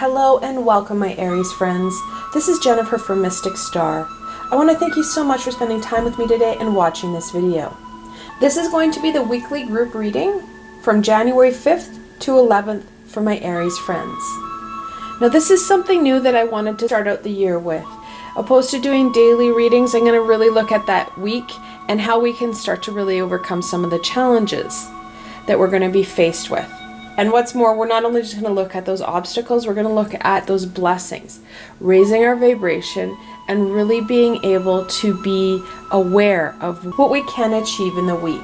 Hello and welcome, my Aries friends. This is Jennifer from Mystic Star. I want to thank you so much for spending time with me today and watching this video. This is going to be the weekly group reading from January 5th to 11th for my Aries friends. Now this is something new that I wanted to start out the year with. Opposed to doing daily readings, I'm going to really look at that week and how we can start to really overcome some of the challenges that we're going to be faced with. And what's more, we're not only just going to look at those obstacles, we're going to look at those blessings, raising our vibration and really being able to be aware of what we can achieve in the week.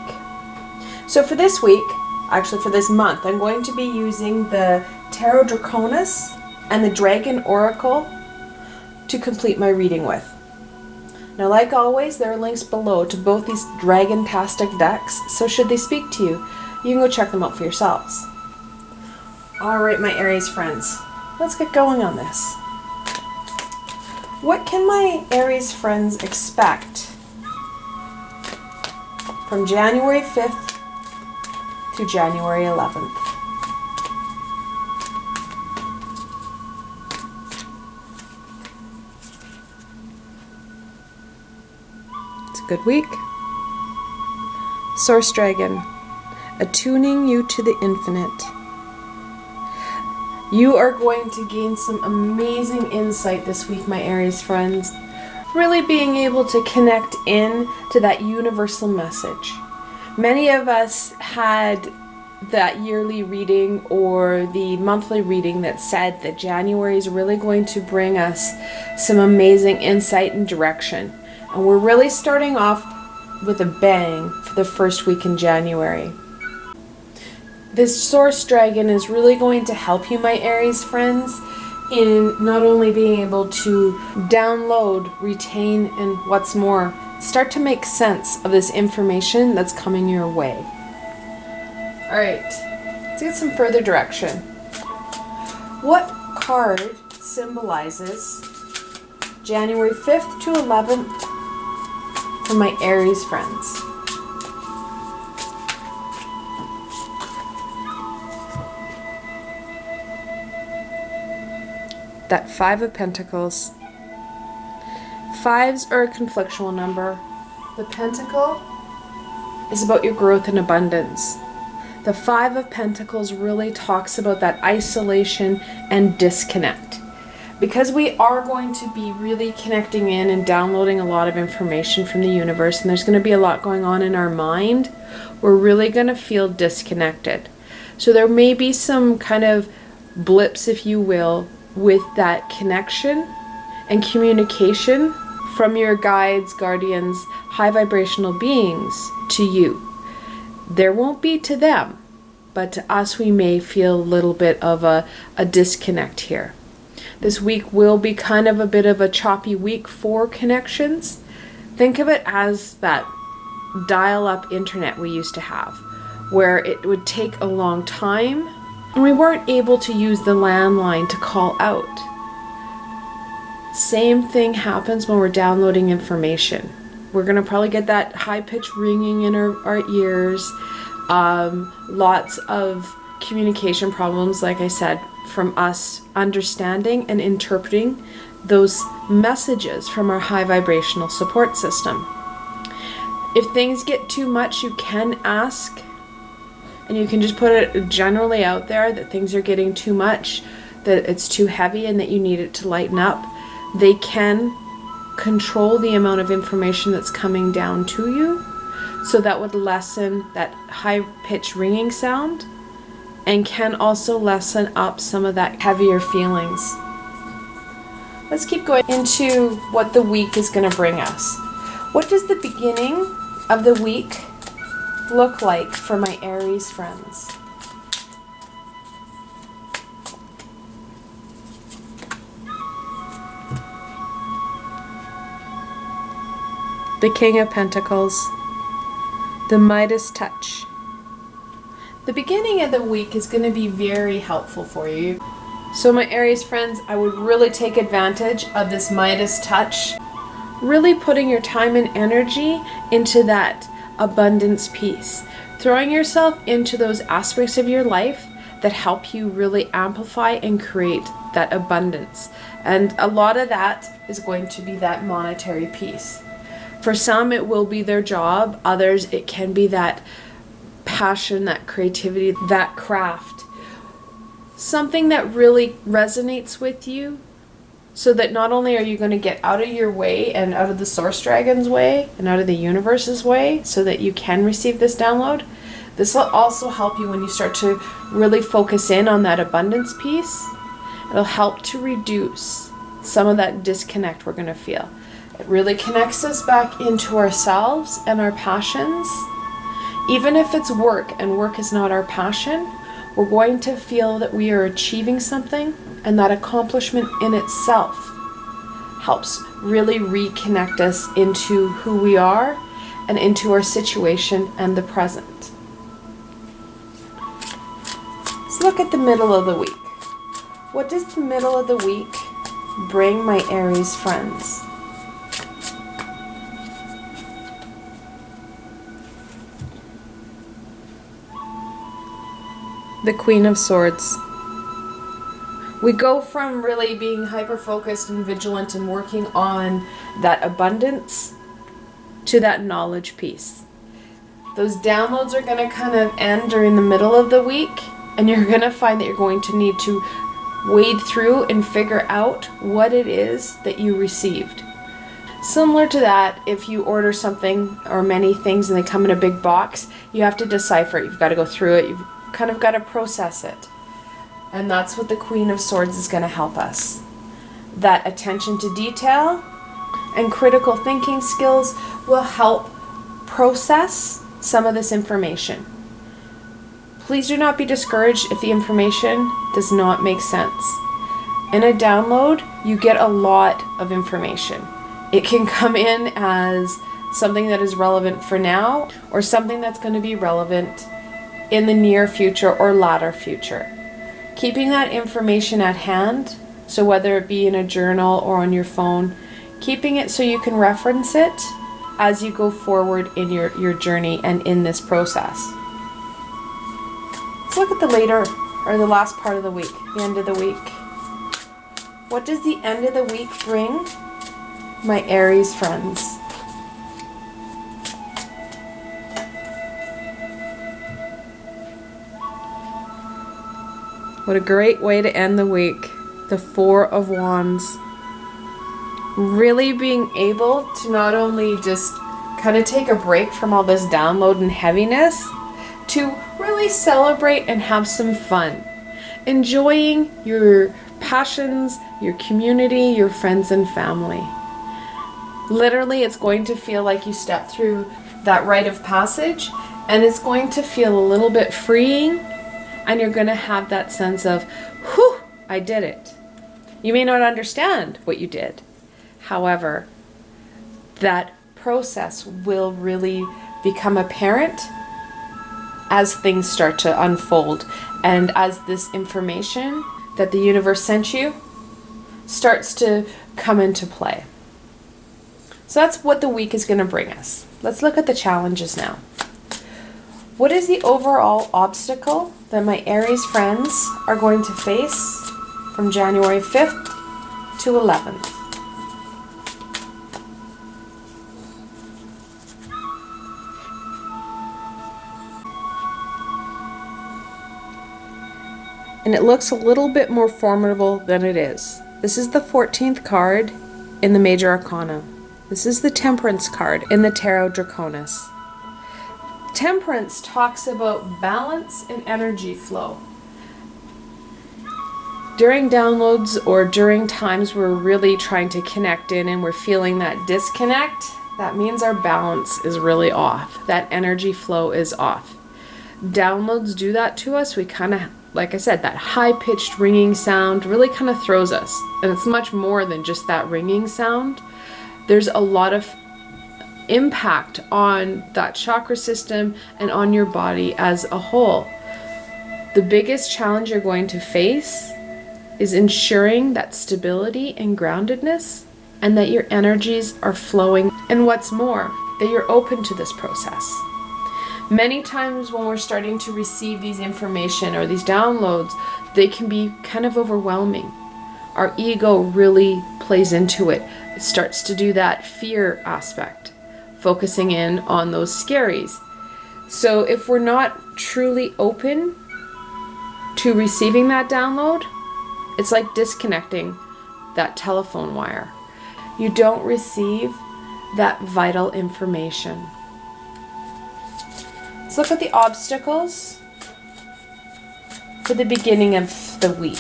So for this week, actually for this month, I'm going to be using the Tarot Draconis and the Dragon Oracle to complete my reading with. Now, like always, there are links below to both these dragon-tastic decks, so should they speak to you, you can go check them out for yourselves. Alright, my Aries friends, let's get going on this. What can my Aries friends expect from January 5th to January 11th? It's a good week. Source Dragon, attuning you to the infinite. You are going to gain some amazing insight this week, my Aries friends. Really being able to connect in to that universal message. Many of us had that yearly reading or the monthly reading that said that January is really going to bring us some amazing insight and direction. And we're really starting off with a bang for the first week in January. This Source Dragon is really going to help you, my Aries friends, in not only being able to download, retain, and what's more, start to make sense of this information that's coming your way. Alright, let's get some further direction. What card symbolizes January 5th to 11th for my Aries friends? That Five of Pentacles. Fives are a conflictual number. The Pentacle is about your growth and abundance. The Five of Pentacles really talks about that isolation and disconnect. Because we are going to be really connecting in and downloading a lot of information from the universe, and there's going to be a lot going on in our mind, we're really going to feel disconnected. So there may be some kind of blips, if you will, with that connection and communication from your guides, guardians, high vibrational beings to you. There won't be to them, but to us we may feel a little bit of a disconnect here. This week will be kind of a bit of a choppy week for connections. Think of it as that dial-up internet we used to have, where it would take a long time and we weren't able to use the landline to call out. Same thing happens when we're downloading information. We're going to probably get that high-pitched ringing in our ears, lots of communication problems, like I said, from us understanding and interpreting those messages from our high vibrational support system. If things get too much, you can ask. And you can just put it generally out there that things are getting too much, that it's too heavy and that you need it to lighten up. They can control the amount of information that's coming down to you. So that would lessen that high-pitched ringing sound and can also lessen up some of that heavier feelings. Let's keep going into what the week is going to bring us. What does the beginning of the week look like for my Aries friends? The King of Pentacles, the Midas touch. The beginning of the week is going to be very helpful for you. So my Aries friends, I would really take advantage of this Midas touch, really putting your time and energy into that abundance piece, throwing yourself into those aspects of your life that help you really amplify and create that abundance. And a lot of that is going to be that monetary piece. For some, it will be their job. Others, it can be that passion, that creativity, that craft. Something that really resonates with you, so that not only are you going to get out of your way and out of the source dragon's way and out of the universe's way so that you can receive this download, this will also help you when you start to really focus in on that abundance piece. It'll help to reduce some of that disconnect we're going to feel. It really connects us back into ourselves and our passions. Even if it's work and work is not our passion, we're going to feel that we are achieving something, and that accomplishment in itself helps really reconnect us into who we are and into our situation and the present. Let's look at the middle of the week. What does the middle of the week bring my Aries friends? The Queen of Swords. We go from really being hyper-focused and vigilant and working on that abundance to that knowledge piece. Those downloads are going to kind of end during the middle of the week, and you're going to find that you're going to need to wade through and figure out what it is that you received. Similar to that, if you order something or many things and they come in a big box, you have to decipher it. You've got to go through it. You've kind of got to process it. And that's what the Queen of Swords is going to help us. That attention to detail and critical thinking skills will help process some of this information. Please do not be discouraged if the information does not make sense. In a download, you get a lot of information. It can come in as something that is relevant for now, or something that's going to be relevant in the near future or latter future. Keeping that information at hand, so whether it be in a journal or on your phone, keeping it so you can reference it as you go forward in your journey and in this process. Let's look at the last part of the week, the end of the week. What does the end of the week bring my Aries friends? What a great way to end the week. The Four of Wands. Really being able to not only just kind of take a break from all this download and heaviness, to really celebrate and have some fun. Enjoying your passions, your community, your friends and family. Literally, it's going to feel like you step through that rite of passage, and it's going to feel a little bit freeing. And you're going to have that sense of, whew, I did it. You may not understand what you did. However, that process will really become apparent as things start to unfold. And as this information that the universe sent you starts to come into play. So that's what the week is going to bring us. Let's look at the challenges now. What is the overall obstacle that my Aries friends are going to face from January 5th to 11th? And it looks a little bit more formidable than it is. This is the 14th card in the Major Arcana. This is the Temperance card in the Tarot Draconis. Temperance talks about balance and energy flow. During downloads or during times we're really trying to connect in and we're feeling that disconnect, that means our balance is really off. That energy flow is off. Downloads do that to us. We kind of, like I said, that high-pitched ringing sound really kind of throws us. And it's much more than just that ringing sound. There's a lot of impact on that chakra system and on your body as a whole. The biggest challenge you're going to face is ensuring that stability and groundedness, and that your energies are flowing, and what's more, that you're open to this process. Many times when we're starting to receive these information or these downloads, they can be kind of overwhelming. Our ego really plays into it. It starts to do that fear aspect, focusing in on those scaries. So if we're not truly open to receiving that download, it's like disconnecting that telephone wire. You don't receive that vital information. Let's look at the obstacles for the beginning of the week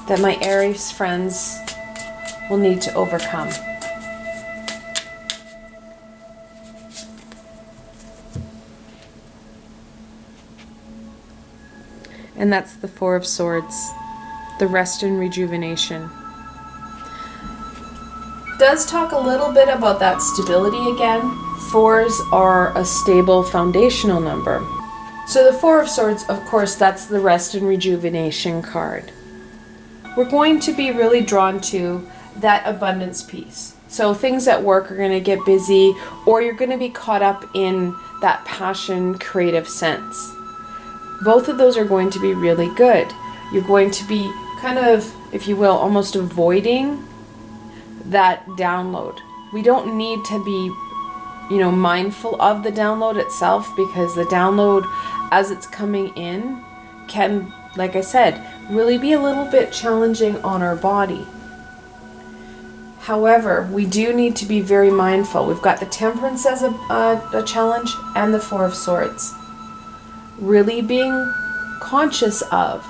that my Aries friends will need to overcome. And that's the Four of Swords, the rest and rejuvenation. Does talk a little bit about that stability again. Fours are a stable foundational number. So the Four of Swords, of course, that's the rest and rejuvenation card. We're going to be really drawn to that abundance piece. So things at work are going to get busy, or you're going to be caught up in that passion, creative sense. Both of those are going to be really good. You're going to be kind of, if you will, almost avoiding that download. We don't need to be, mindful of the download itself, because the download as it's coming in can, like I said, really be a little bit challenging on our body. However, we do need to be very mindful. We've got the Temperance as a challenge and the Four of Swords. Really being conscious of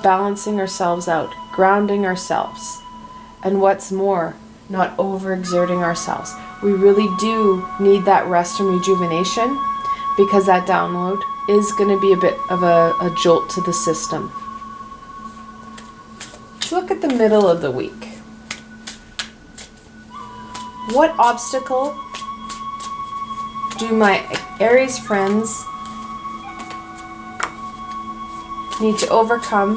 balancing ourselves out, grounding ourselves, and what's more, not overexerting ourselves. We really do need that rest and rejuvenation, because that download is going to be a bit of a jolt to the system. Let's look at the middle of the week. What obstacle do my Aries friends need to overcome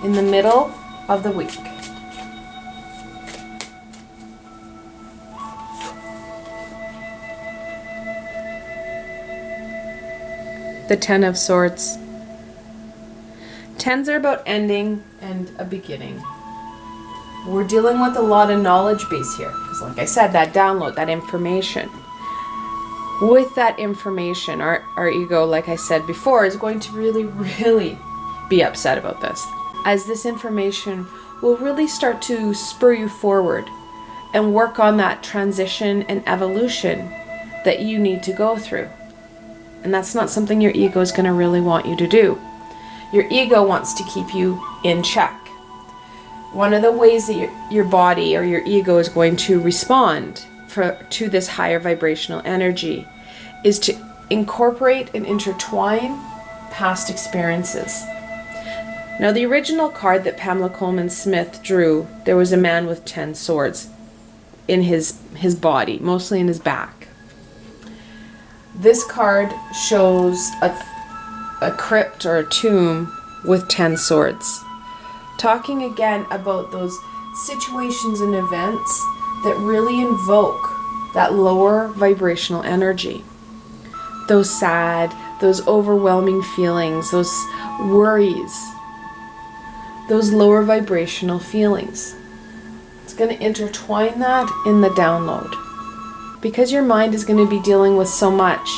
in the middle of the week? The Ten of Swords. Tens are about ending and a beginning. We're dealing with a lot of knowledge base here, because like I said, that download, that information. With that information, our ego, like I said before, is going to really be upset about this, as this information will really start to spur you forward and work on that transition and evolution that you need to go through. And that's not something your ego is going to really want you to do. Your ego wants to keep you in check. One of the ways that your body or your ego is going to respond to this higher vibrational energy is to incorporate and intertwine past experiences. Now, the original card that Pamela Coleman Smith drew, there was a man with 10 swords in his body, mostly in his back. This card shows a crypt or a tomb with 10 swords. Talking again about those situations and events that really invoke that lower vibrational energy. Those sad, those overwhelming feelings, those worries, those lower vibrational feelings. It's going to intertwine that in the download. Because your mind is going to be dealing with so much,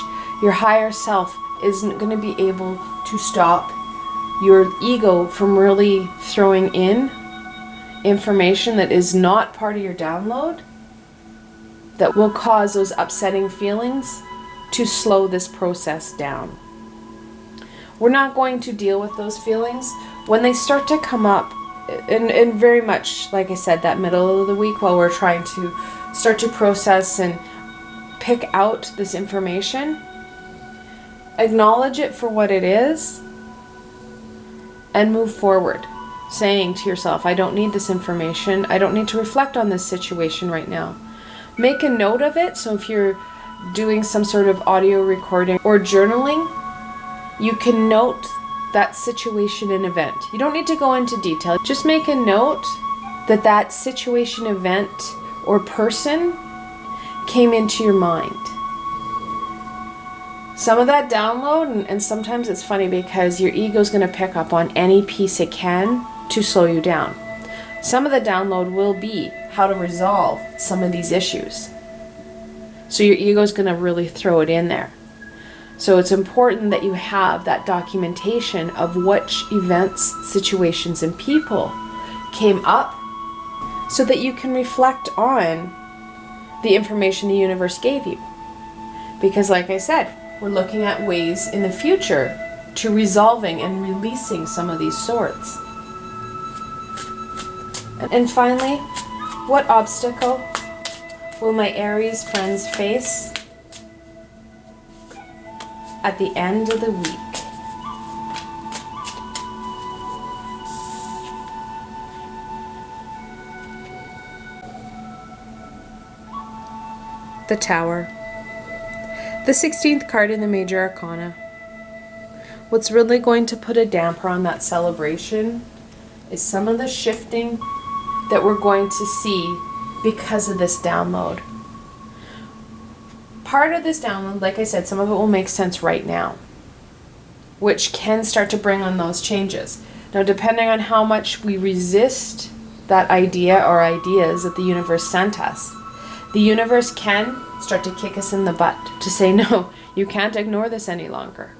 your higher self isn't going to be able to stop your ego from really throwing in information that is not part of your download, that will cause those upsetting feelings to slow this process down. We're not going to deal with those feelings when they start to come up, and very much, like I said, that middle of the week, while we're trying to start to process and pick out this information. Acknowledge it for what it is and move forward, saying to yourself, I don't need this information. I don't need to reflect on this situation right now. Make a note of it. So if you're doing some sort of audio recording or journaling, you can note that situation and event. You don't need to go into detail. Just make a note that that situation, event, or person came into your mind. Some of that download, and sometimes it's funny because your ego is going to pick up on any piece it can to slow you down. Some of the download will be how to resolve some of these issues. So your ego is going to really throw it in there. So it's important that you have that documentation of which events, situations, and people came up so that you can reflect on the information the universe gave you. Because like I said, we're looking at ways in the future to resolving and releasing some of these swords. And finally, what obstacle will my Aries friends face at the end of the week? The Tower. The 16th card in the Major Arcana. What's really going to put a damper on that celebration is some of the shifting that we're going to see because of this download. Part of this download, like I said, some of it will make sense right now, which can start to bring on those changes. Now, depending on how much we resist that idea or ideas that the universe sent us, the universe can start to kick us in the butt to say, no, you can't ignore this any longer.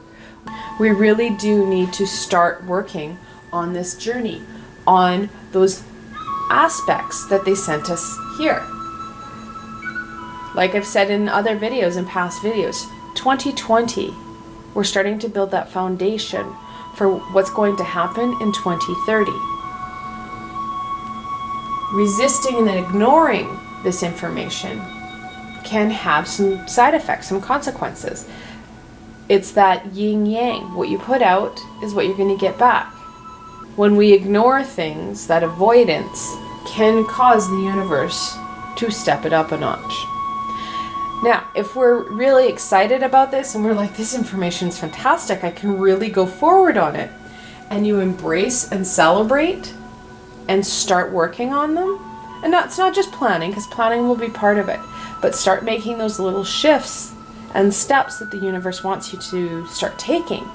We really do need to start working on this journey, on those aspects that they sent us here. Like I've said in other videos, in past videos, 2020, we're starting to build that foundation for what's going to happen in 2030. Resisting and ignoring this information can have some side effects, some consequences. It's that yin-yang. What you put out is what you're going to get back. When we ignore things, that avoidance can cause the universe to step it up a notch. Now, if we're really excited about this and we're like, this information is fantastic, I can really go forward on it, and you embrace and celebrate and start working on them, and it's not just planning, because planning will be part of it, but start making those little shifts and steps that the universe wants you to start taking.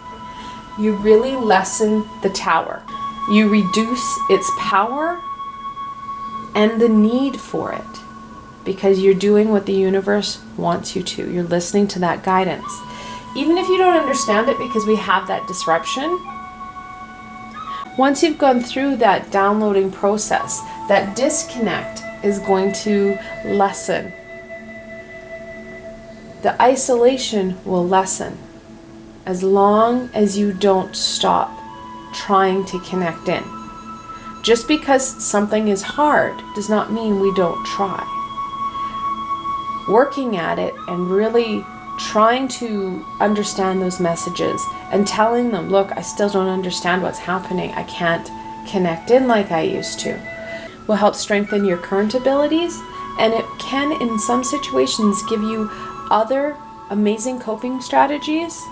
You really lessen the tower. You reduce its power and the need for it, because you're doing what the universe wants you to. You're listening to that guidance. Even if you don't understand it, because we have that disruption, once you've gone through that downloading process, that disconnect is going to lessen. The isolation will lessen as long as you don't stop trying to connect in. Just because something is hard does not mean we don't try. Working at it and really trying to understand those messages and telling them, look, I still don't understand what's happening. I can't connect in like I used to, will help strengthen your current abilities, and it can, in some situations, give you other amazing coping strategies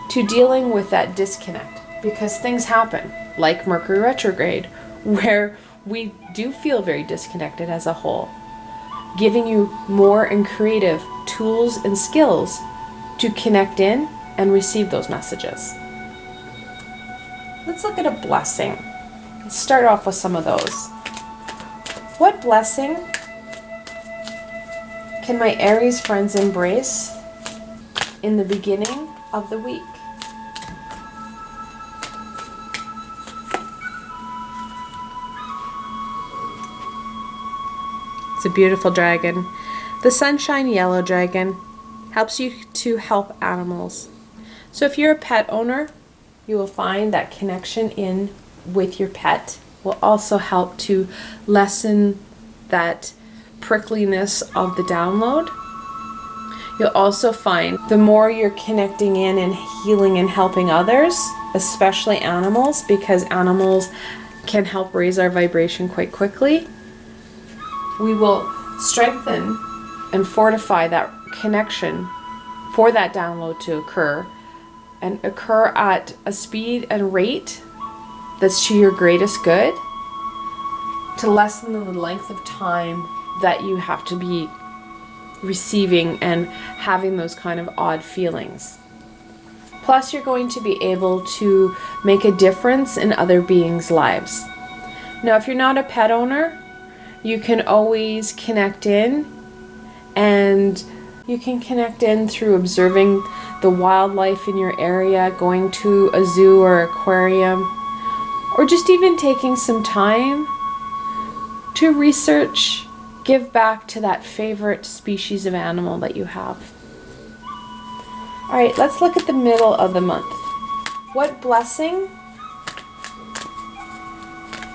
to dealing with that disconnect, because things happen, like Mercury retrograde, where we do feel very disconnected as a whole, giving you more and creative tools and skills to connect in and receive those messages. Let's look at a blessing. Let's start off with some of those. What blessing can my Aries friends embrace in the beginning of the week? It's a beautiful dragon. The Sunshine Yellow Dragon helps you to help animals. So if you're a pet owner, you will find that connection in with your pet will also help to lessen that prickliness of the download. You'll also find the more you're connecting in and healing and helping others, especially animals, because animals can help raise our vibration quite quickly, we will strengthen and fortify that connection for that download to occur, and occur at a speed and rate that's to your greatest good, to lessen the length of time that you have to be receiving and having those kind of odd feelings. Plus, you're going to be able to make a difference in other beings' lives. Now, if you're not a pet owner, you can always connect in, and you can connect in through observing the wildlife in your area, going to a zoo or aquarium, or just even taking some time to research, give back to that favorite species of animal that you have. All right, let's look at the middle of the month. What blessing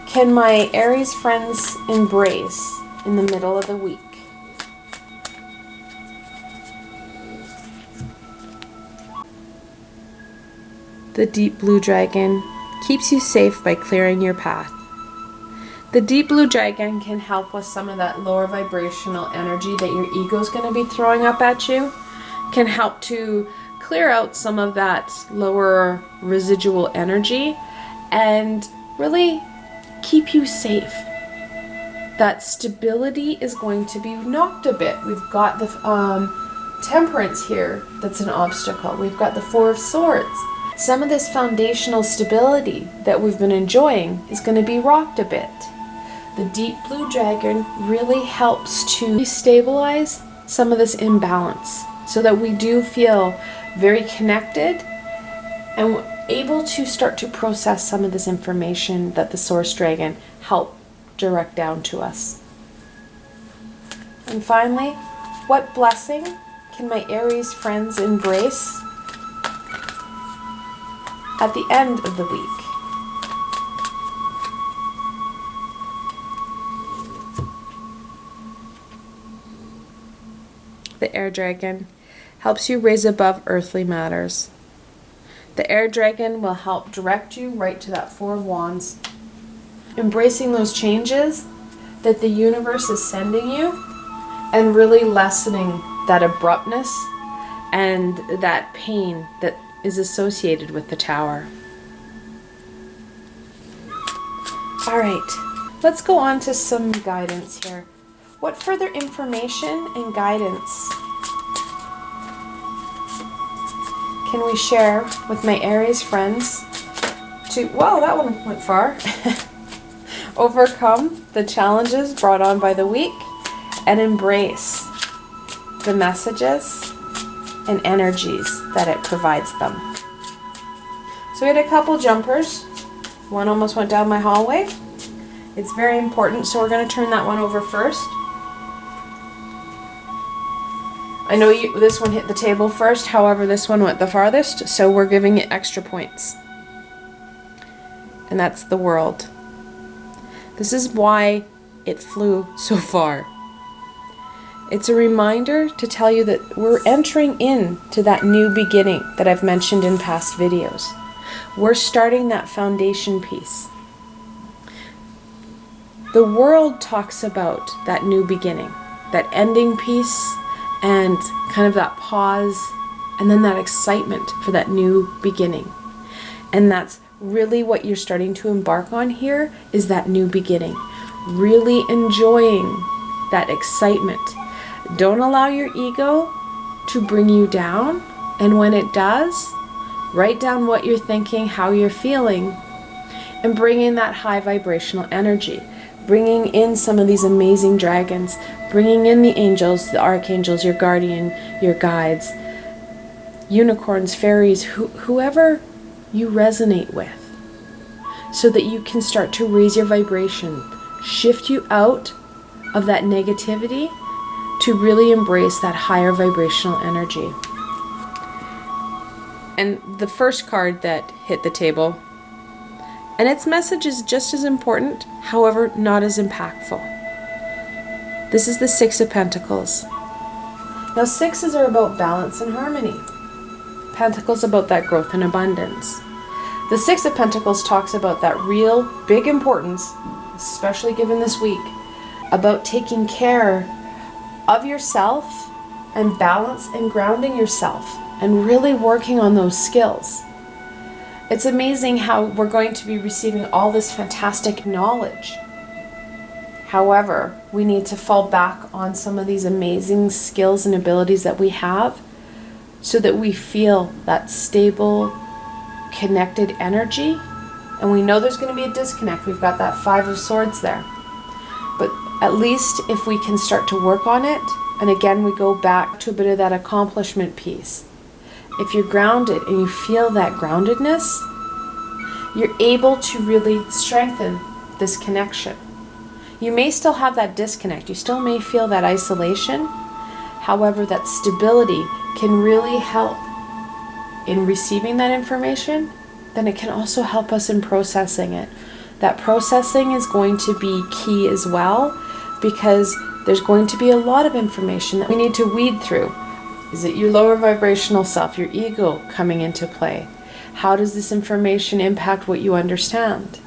can my Aries friends embrace in the middle of the week? The deep blue dragon keeps you safe by clearing your path. The deep blue dragon can help with some of that lower vibrational energy that your ego is going to be throwing up at you. Can help to clear out some of that lower residual energy and really keep you safe. That stability is going to be knocked a bit. We've got the temperance here that's an obstacle. We've got the Four of Swords. Some of this foundational stability that we've been enjoying is going to be rocked a bit. The deep blue dragon really helps to stabilize some of this imbalance so that we do feel very connected and able to start to process some of this information that the Source Dragon helped direct down to us. And finally, what blessing can my Aries friends embrace at the end of the week? The Air Dragon helps you raise above earthly matters. The Air Dragon will help direct you right to that Four of Wands, embracing those changes that the universe is sending you and really lessening that abruptness and that pain that is associated with the Tower. All right, let's go on to some guidance here. What further information and guidance can we share with my Aries friends to, wow, that one went far, overcome the challenges brought on by the week and embrace the messages and energies that it provides them? So we had a couple jumpers. One almost went down my hallway. It's very important, so we're going to turn that one over first. I know this one hit the table first, however this one went the farthest, so we're giving it extra points. And that's the World. This is why it flew so far. It's a reminder to tell you that we're entering into that new beginning that I've mentioned in past videos. We're starting that foundation piece. The World talks about that new beginning, that ending piece, and kind of that pause, and then that excitement for that new beginning. And that's really what you're starting to embark on here, is that new beginning. Really enjoying that excitement. Don't allow your ego to bring you down, and when it does, write down what you're thinking, how you're feeling, and bring in that high vibrational energy. Bringing in some of these amazing dragons, bringing in the angels, the archangels, your guardian, your guides, unicorns, fairies, whoever you resonate with, so that you can start to raise your vibration, shift you out of that negativity to really embrace that higher vibrational energy. And the first card that hit the table, and its message is just as important, however, not as impactful. This is the Six of Pentacles. Now, sixes are about balance and harmony. Pentacles about that growth and abundance. The Six of Pentacles talks about that real big importance, especially given this week, about taking care of yourself and balance and grounding yourself and really working on those skills. It's amazing how we're going to be receiving all this fantastic knowledge. However, we need to fall back on some of these amazing skills and abilities that we have so that we feel that stable, connected energy. And we know there's going to be a disconnect. We've got that Five of Swords there. But at least if we can start to work on it, and again, we go back to a bit of that accomplishment piece. If you're grounded and you feel that groundedness, you're able to really strengthen this connection. You may still have that disconnect. You still may feel that isolation. However, that stability can really help in receiving that information. Then it can also help us in processing it. That processing is going to be key as well, because there's going to be a lot of information that we need to weed through. Is it your lower vibrational self, your ego coming into play? How does this information impact what you understand?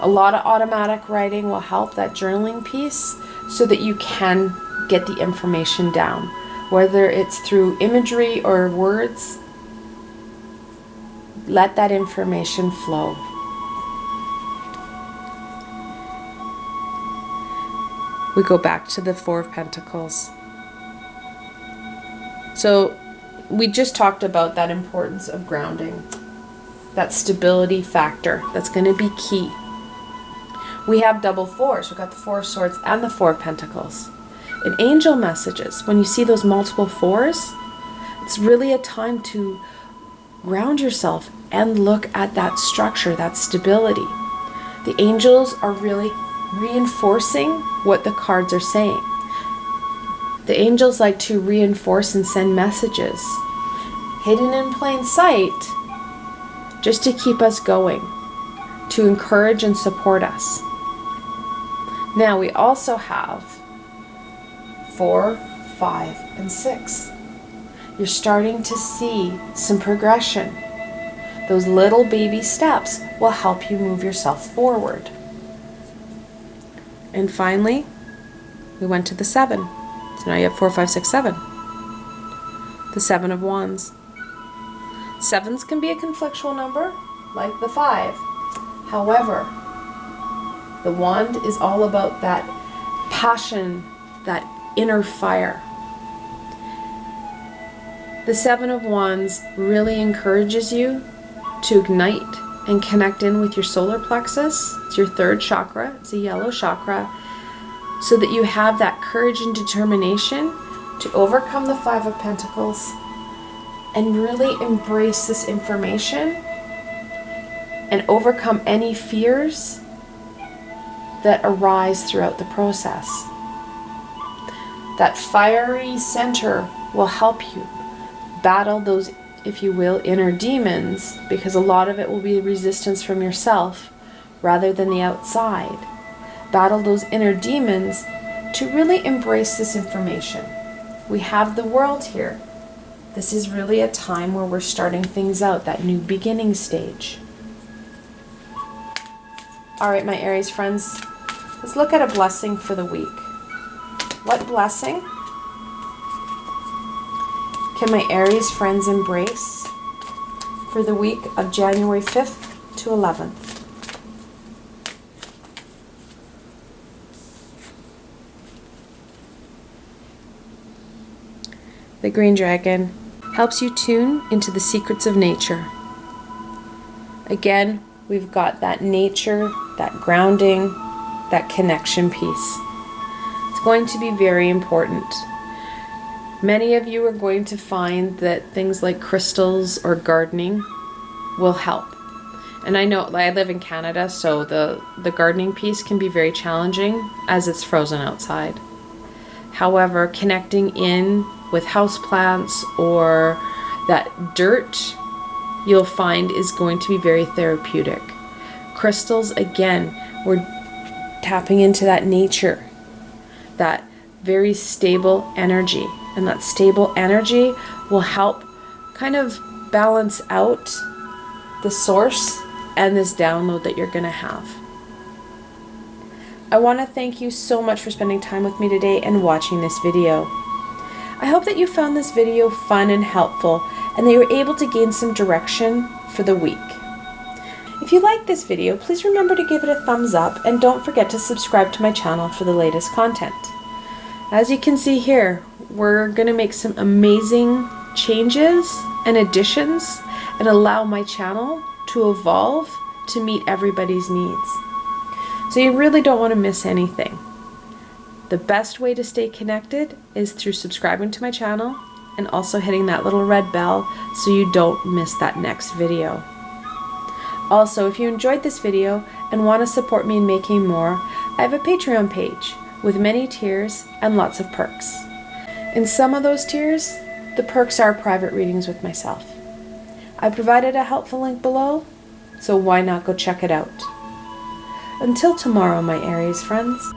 A lot of automatic writing will help, that journaling piece, so that you can get the information down. Whether it's through imagery or words, let that information flow. We go back to the Four of Pentacles. So we just talked about that importance of grounding, that stability factor that's going to be key. We have double fours. We've got the Four of Swords and the Four of Pentacles. In angel messages, when you see those multiple fours, it's really a time to ground yourself and look at that structure, that stability. The angels are really reinforcing what the cards are saying. The angels like to reinforce and send messages hidden in plain sight, just to keep us going, to encourage and support us. Now we also have 4, 5, and 6. You're starting to see some progression. Those little baby steps will help you move yourself forward. And finally, we went to the 7. So now you have 4, 5, 6, 7. The 7 of Wands. 7s can be a conflictual number, like the 5. However, the wand is all about that passion, that inner fire. The 7 of Wands really encourages you to ignite and connect in with your solar plexus. It's your 3rd chakra. It's a yellow chakra. So that you have that courage and determination to overcome the 5 of Pentacles and really embrace this information and overcome any fears that arise throughout the process. That fiery center will help you battle those, if you will, inner demons, because a lot of it will be resistance from yourself rather than the outside. Battle those inner demons to really embrace this information. We have the world here. This is really a time where we're starting things out, that new beginning stage. All right, my Aries friends, let's look at a blessing for the week. What blessing can my Aries friends embrace for the week of January 5th to 11th? The Green Dragon helps you tune into the secrets of nature. Again, we've got that nature, that grounding, that connection piece. It's going to be very important. Many of you are going to find that things like crystals or gardening will help. And I know I live in Canada, so the gardening piece can be very challenging as it's frozen outside. However, connecting in with houseplants or that dirt, you'll find is going to be very therapeutic. Crystals, again, we're tapping into that nature, that very stable energy. And that stable energy will help kind of balance out the source and this download that you're going to have. I want to thank you so much for spending time with me today and watching this video. I hope that you found this video fun and helpful and that you were able to gain some direction for the week. If you liked this video, please remember to give it a thumbs up and don't forget to subscribe to my channel for the latest content. As you can see here, we're going to make some amazing changes and additions and allow my channel to evolve to meet everybody's needs. So you really don't want to miss anything. The best way to stay connected is through subscribing to my channel and also hitting that little red bell so you don't miss that next video. Also, if you enjoyed this video and want to support me in making more, I have a Patreon page with many tiers and lots of perks. In some of those tiers, the perks are private readings with myself. I provided a helpful link below, so why not go check it out? Until tomorrow, my Aries friends.